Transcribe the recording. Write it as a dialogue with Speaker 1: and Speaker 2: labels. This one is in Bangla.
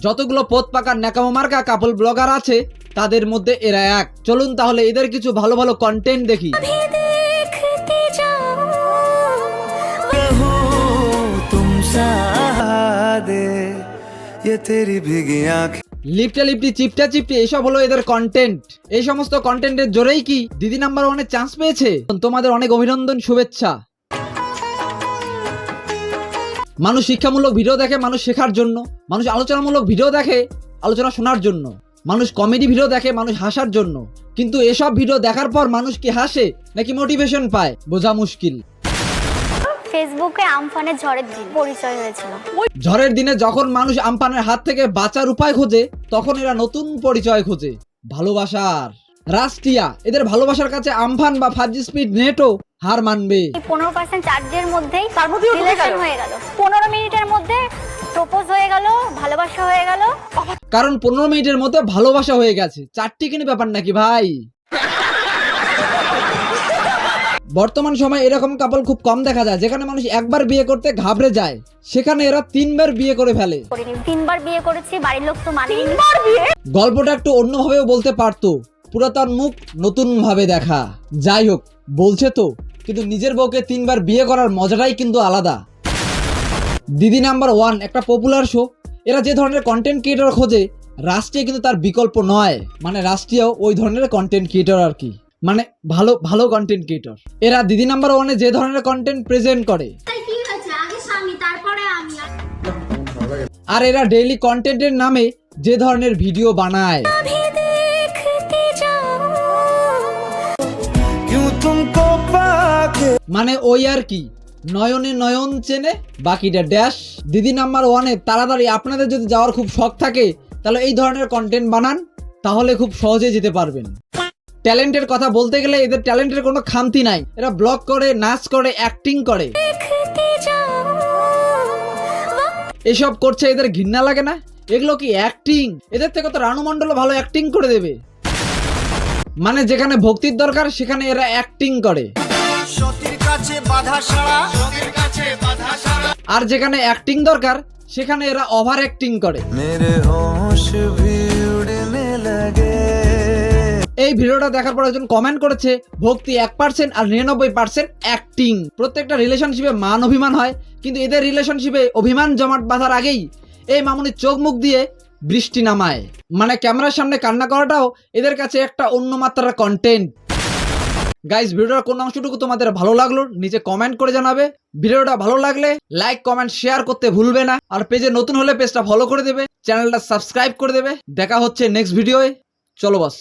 Speaker 1: যতগুলো পোত পাকা ন্যাকামো মার্কা কাপল ব্লগার আছে তাদের মধ্যে এরা এক। চলুন তাহলে এদের কিছু ভালো ভালো কন্টেন্ট দেখি। লিপটা লিপটি চিপটা চিপটি এসব হলো এদের কন্টেন্ট। এই সমস্ত কন্টেন্টের জোরেই কি দিদি নাম্বার 1-এ চান্স পেয়েছে। তোমাদের অনেক অভিনন্দন, শুভেচ্ছা। মানুষ শিক্ষামূলক ভিডিও দেখে মানুষ শেখার জন্য, মানুষ আলোচনামূলক ভিডিও দেখে আলোচনা শোনার জন্য, মানুষ কমেডি ভিডিও দেখে মানুষ হাসার জন্য। কিন্তু এসব ভিডিও দেখার পর মানুষ কি হাসে নাকি মোটিভেশন পায় বোঝা মুশকিল।
Speaker 2: ফেসবুকে আমফানের ঝড়ের দিন পরিচয় হয়েছিল।
Speaker 1: ঝড়ের দিনে যখন মানুষ আমফানের হাত থেকে বাঁচার উপায় খোঁজে তখন এরা নতুন পরিচয় খোঁজে, ভালোবাসার। রাষ্ট্রিয়া এদের ভালোবাসার কাছে আমফান বা 5G স্পিড নেটও হার মানবে।
Speaker 2: 15% চার্জের মধ্যেই রিলেশন হয়ে গেল, 15 মিনিটের মধ্যে প্রপোজ হয়ে গেল, ভালোবাসা হয়ে গেল।
Speaker 1: কারণ 15 মিনিটের মধ্যে ভালোবাসা হয়ে গেছে। চারটিখানি ব্যাপার নাকি ভাই। বর্তমান সময়ে এরকম কাপল খুব কম দেখা যায়, যেখানে মানুষ একবার বিয়ে করতে ঘাবড়ে যায় সেখানে এরা 3বার বিয়ে করে ফেলে।
Speaker 2: 3বার বিয়ে করেছি, বাড়ির লোক তো মানেনি।
Speaker 1: গল্পটা একটু অন্যভাবেও বলতে পারতো, পুরাতন মুখ নতুন ভাবে দেখা। যাই হোক, বলছে তো, কিন্তু নিজের বউকে 3বার বিয়ে করার মজাটাই কিন্তু আলাদা। দিদি নাম্বার 1 একটা পপুলার শো। এরা যে ধরনের কন্টেন্ট ক্রিয়েটর খোঁজে রাষ্ট্রীয় কিন্তু তার বিকল্প নয়। মানে রাষ্ট্রীয় ওই ধরনের কন্টেন্ট ক্রিয়েটর আর কি, মানে ভালো ভালো কন্টেন্ট ক্রিয়েটর। এরা দিদি নাম্বার 1-এ যে ধরনের কন্টেন্ট প্রেজেন্ট করে, আর এরা ডেইলি কন্টেন্টের নামে যে ধরনের ভিডিও বানায়, মানে ওই আর কি, নয়নে নয়ন চেনে বাকিটা ড্যাশ। দিদি নাম্বার 1-এ তাড়াতাড়ি আপনাদের যদি যাওয়ার খুব শখ থাকে তাহলে এই ধরনের কন্টেন্ট বানান, তাহলে খুব সহজে যেতে পারবেন। ট্যালেন্টের কথা বলতে গেলে এদের ট্যালেন্টের কোনো খামতি নাই। এরা ব্লগ করে, নাচ করে, অ্যাক্টিং করে। এসব করছে এদের ঘৃণা লাগে না? এগুলো কি অ্যাক্টিং? এদের থেকে তো রানু মণ্ডলও ভালো অ্যাক্টিং করে দেবে। মানে যেখানে ভক্তির দরকার সেখানে এরা অ্যাক্টিং করে, আর যেখানে অ্যাক্টিং দরকার সেখানে এরা ওভার অ্যাক্টিং করে। এই ভিডিওটা দেখার পর একজন কমেন্ট করেছে ভক্তি 1% আর 99% অ্যাক্টিং। প্রত্যেকটা রিলেশনশিপে মান অভিমান হয়, কিন্তু এদের রিলেশনশিপে অভিমান জমাট বাঁধার আগেই এই মামুনির চোখ মুখ দিয়ে বৃষ্টি নামায়। মানে ক্যামেরার সামনে কান্না করাটাও এদের কাছে একটা অন্য মাত্রার কন্টেন্ট। গাইস, ভিডিওর কোন অংশটুকু তোমাদের ভালো লাগলো নিচে কমেন্ট করে জানাবে। ভিডিওটা ভালো লাগলে লাইক, কমেন্ট, শেয়ার করতে ভুলবে না। আর পেজে নতুন হলে পেজটা ফলো করে দেবে, চ্যানেলটা সাবস্ক্রাইব করে দেবে। দেখা হচ্ছে নেক্সট ভিডিওয়ে। চলো বাস।